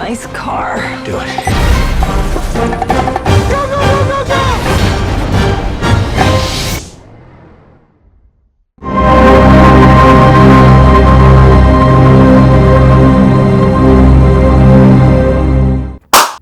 nice car. Do it. Go, go, go, go, go!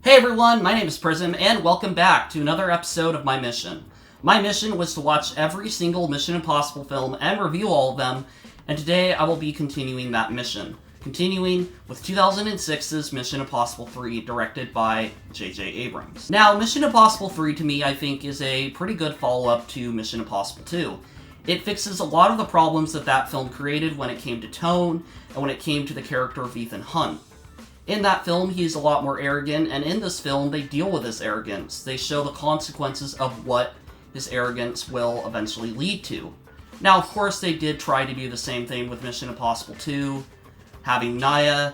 Hey everyone, my name is Prism, and welcome back to another episode of my mission. My mission was to watch every single Mission Impossible film and review all of them, and today I will be continuing that mission. Continuing with 2006's Mission Impossible 3, directed by JJ Abrams. Now, Mission Impossible 3 to me, I think, is a pretty good follow-up to Mission Impossible 2. It fixes a lot of the problems that that film created when it came to tone, and when it came to the character of Ethan Hunt. In that film, he's a lot more arrogant, and in this film, they deal with his arrogance. They show the consequences of what his arrogance will eventually lead to. Now, of course, they did try to do the same thing with Mission Impossible 2, having Naya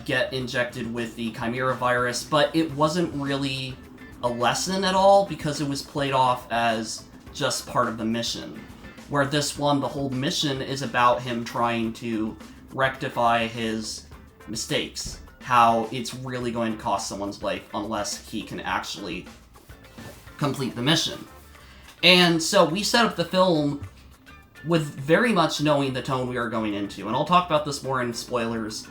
get injected with the Chimera virus, but it wasn't really a lesson at all because it was played off as just part of the mission. Where this one, the whole mission is about him trying to rectify his mistakes, how it's really going to cost someone's life unless he can actually complete the mission. And so we set up the film with very much knowing the tone we are going into, and I'll talk about this more in spoilers,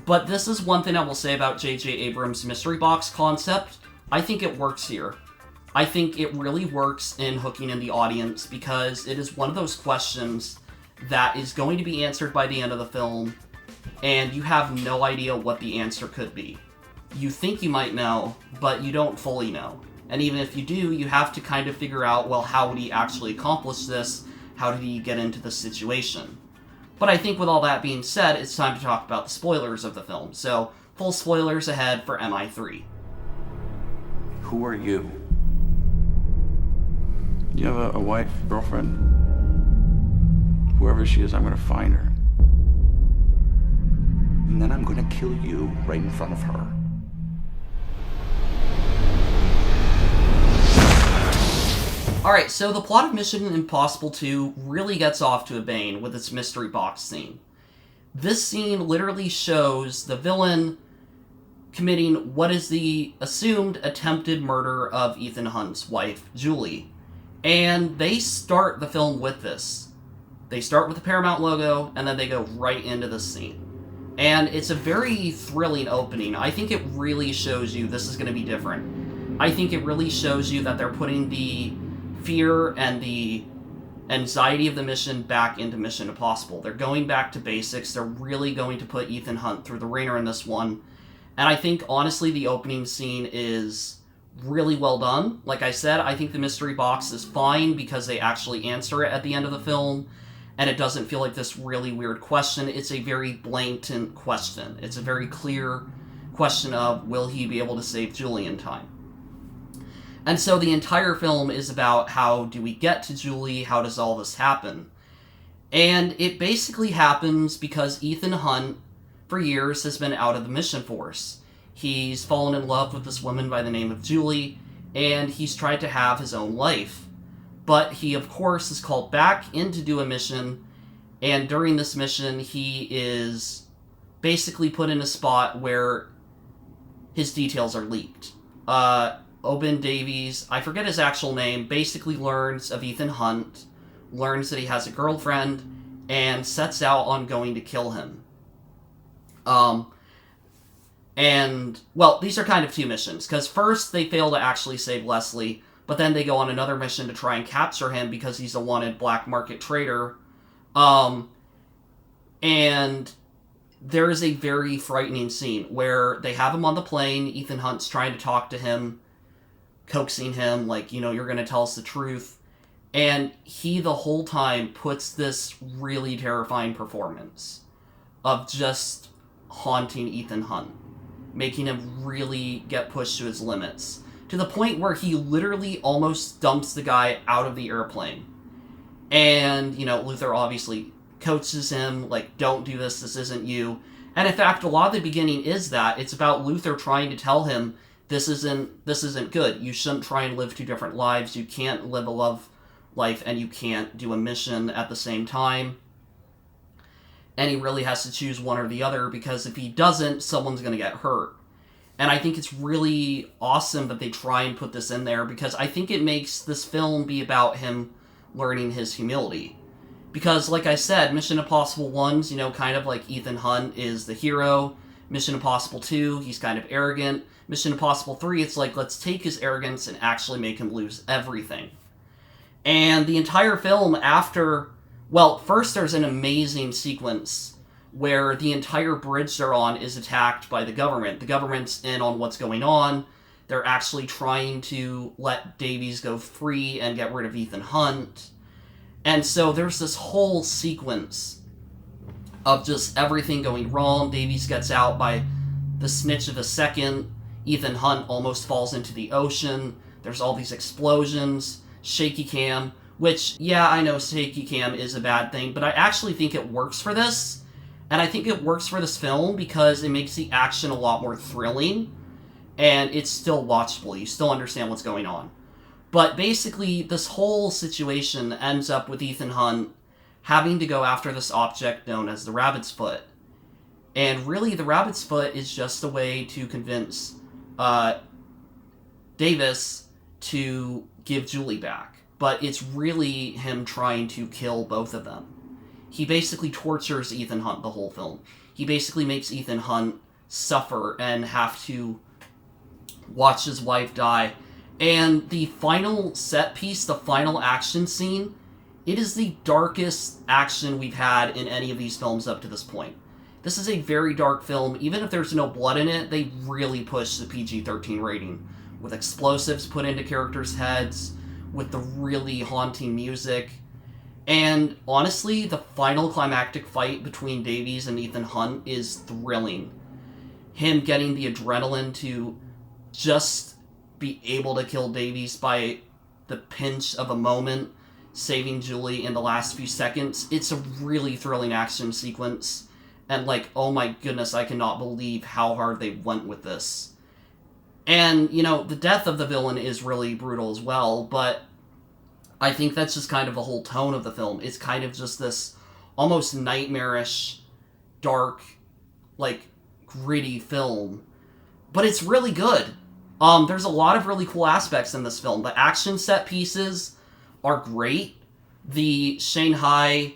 but this is one thing I will say about JJ Abrams' mystery box concept. I think it works here. I think it really works in hooking in the audience because it is one of those questions that is going to be answered by the end of the film, and you have no idea what the answer could be. You think you might know, but you don't fully know. And even if you do, you have to kind of figure out, well, how would he actually accomplish this? How did he get into this situation? But I think with all that being said, it's time to talk about the spoilers of the film. So, full spoilers ahead for MI3. Who are you? You have a wife, girlfriend? Whoever she is, I'm gonna find her. And then I'm gonna kill you right in front of her. Alright, so the plot of Mission Impossible 2 really gets off to a bang with its mystery box scene. This scene literally shows the villain committing what is the assumed attempted murder of Ethan Hunt's wife, Julie. And they start the film with this. They start with the Paramount logo, and then they go right into the scene. And it's a very thrilling opening. I think it really shows you this is going to be different. I think it really shows you that they're putting the fear and the anxiety of the mission back into Mission Impossible. They're going back to basics. They're really going to put Ethan Hunt through the ringer in this one. And I think, honestly, the opening scene is really well done. Like I said, I think the mystery box is fine because they actually answer it at the end of the film. And it doesn't feel like this really weird question. It's a very blatant question. It's a very clear question of, will he be able to save Julie in time? And so the entire film is about how do we get to Julie, how does all this happen? And it basically happens because Ethan Hunt, for years, has been out of the mission force. He's fallen in love with this woman by the name of Julie, and he's tried to have his own life. But he, of course, is called back in to do a mission, and during this mission, he is basically put in a spot where his details are leaked. Oben Davies, I forget his actual name, basically learns of Ethan Hunt, learns that he has a girlfriend, and sets out on going to kill him. And, well, these are kind of two missions, because first they fail to actually save Leslie, but then they go on another mission to try and capture him because he's a wanted black market trader. And there is a very frightening scene where they have him on the plane, Ethan Hunt's trying to talk to him, coaxing him, like, you know, you're going to tell us the truth. And he, the whole time, puts this really terrifying performance of just haunting Ethan Hunt, making him really get pushed to his limits, to the point where he literally almost dumps the guy out of the airplane. And, you know, Luther obviously coaches him, like, don't do this isn't you. And in fact, a lot of the beginning is that. It's about Luther trying to tell him, this isn't good. You shouldn't try and live two different lives. You can't live a love life and you can't do a mission at the same time. And he really has to choose one or the other, because if he doesn't, someone's going to get hurt. And I think it's really awesome that they try and put this in there, because I think it makes this film be about him learning his humility. Because, like I said, Mission Impossible 1's, kind of like Ethan Hunt is the hero. Mission Impossible 2, he's kind of arrogant. Mission Impossible 3, it's like, let's take his arrogance and actually make him lose everything. And the entire film after... Well, first there's an amazing sequence where the entire bridge they're on is attacked by the government. The government's in on what's going on. They're actually trying to let Davies go free and get rid of Ethan Hunt. And so there's this whole sequence of just everything going wrong. Davies gets out by the snitch of a second. Ethan Hunt almost falls into the ocean. There's all these explosions. Shaky cam, which, yeah, I know shaky cam is a bad thing, but I actually think it works for this. And I think it works for this film because it makes the action a lot more thrilling. And it's still watchable. You still understand what's going on. But basically, this whole situation ends up with Ethan Hunt having to go after this object known as the rabbit's foot. And really, the rabbit's foot is just a way to convince Davis to give Julie back. But it's really him trying to kill both of them. He basically tortures Ethan Hunt the whole film. He basically makes Ethan Hunt suffer and have to watch his wife die. And the final set piece, the final action scene, it is the darkest action we've had in any of these films up to this point. This is a very dark film. Even if there's no blood in it, they really push the PG-13 rating. With explosives put into characters' heads, with the really haunting music. And honestly, the final climactic fight between Davies and Ethan Hunt is thrilling. Him getting the adrenaline to just be able to kill Davies by the pinch of a moment, saving Julie in the last few seconds. It's a really thrilling action sequence. And oh my goodness, I cannot believe how hard they went with this. And, the death of the villain is really brutal as well, but I think that's just kind of the whole tone of the film. It's kind of just this almost nightmarish, dark, gritty film. But it's really good. There's a lot of really cool aspects in this film. The action set pieces are great. The Shanghai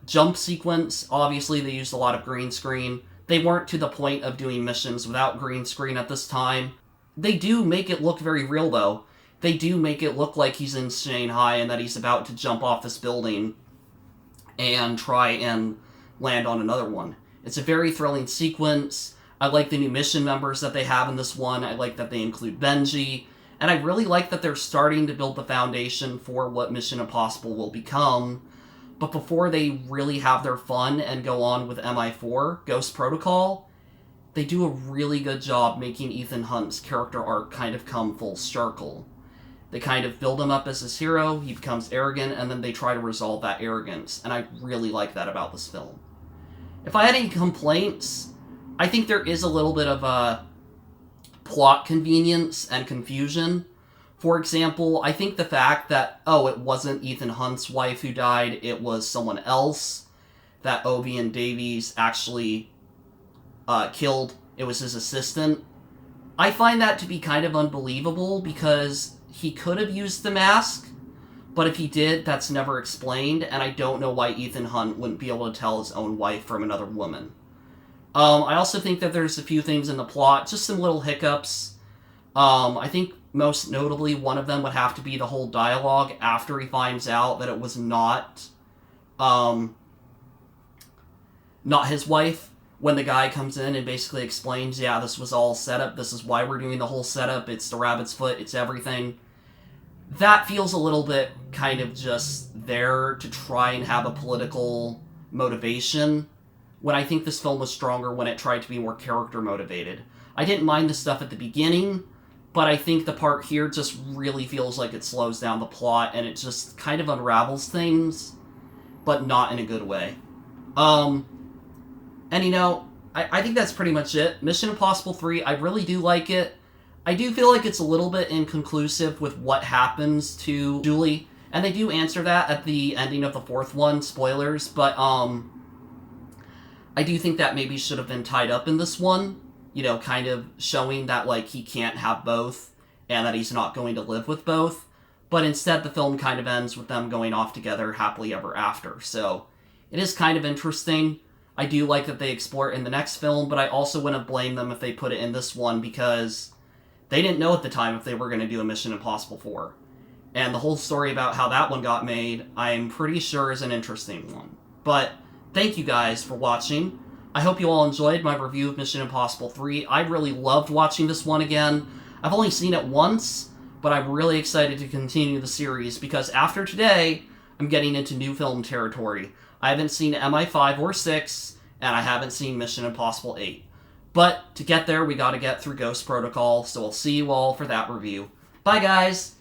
jump sequence, obviously they used a lot of green screen. They weren't to the point of doing missions without green screen at this time. They do make it look very real, though. They do make it look like he's in Shanghai and that he's about to jump off this building and try and land on another one. It's a very thrilling sequence. I like the new mission members that they have in this one. I like that they include Benji. And I really like that they're starting to build the foundation for what Mission Impossible will become. But before they really have their fun and go on with MI4, Ghost Protocol, they do a really good job making Ethan Hunt's character arc kind of come full circle. They kind of build him up as this hero, he becomes arrogant, and then they try to resolve that arrogance. And I really like that about this film. If I had any complaints, I think there is a little bit of a plot convenience and confusion. For example, I think the fact that, it wasn't Ethan Hunt's wife who died, it was someone else that Obi and Davies actually killed. It was his assistant. I find that to be kind of unbelievable because he could have used the mask, but if he did, that's never explained, and I don't know why Ethan Hunt wouldn't be able to tell his own wife from another woman. I also think that there's a few things in the plot, just some little hiccups. I think most notably one of them would have to be the whole dialogue after he finds out that it was not his wife. When the guy comes in and basically explains, yeah, this was all set up, this is why we're doing the whole setup, it's the rabbit's foot, it's everything. That feels a little bit kind of just there to try and have a political motivation, when I think this film was stronger when it tried to be more character motivated. I didn't mind the stuff at the beginning, but I think the part here just really feels like it slows down the plot, and it just kind of unravels things, but not in a good way. And I think that's pretty much it. Mission Impossible 3, I really do like it. I do feel like it's a little bit inconclusive with what happens to Julie, and they do answer that at the ending of the fourth one, spoilers, but I do think that maybe should have been tied up in this one. kind of showing that, like, he can't have both and that he's not going to live with both. But instead, the film kind of ends with them going off together happily ever after. So it is kind of interesting. I do like that they explore it in the next film, but I also wouldn't blame them if they put it in this one because they didn't know at the time if they were going to do a Mission Impossible 4. And the whole story about how that one got made, I'm pretty sure is an interesting one. But thank you guys for watching. I hope you all enjoyed my review of Mission Impossible 3. I really loved watching this one again. I've only seen it once, but I'm really excited to continue the series because after today, I'm getting into new film territory. I haven't seen MI5 or 6, and I haven't seen Mission Impossible 8. But to get there, we gotta get through Ghost Protocol, so I'll see you all for that review. Bye, guys!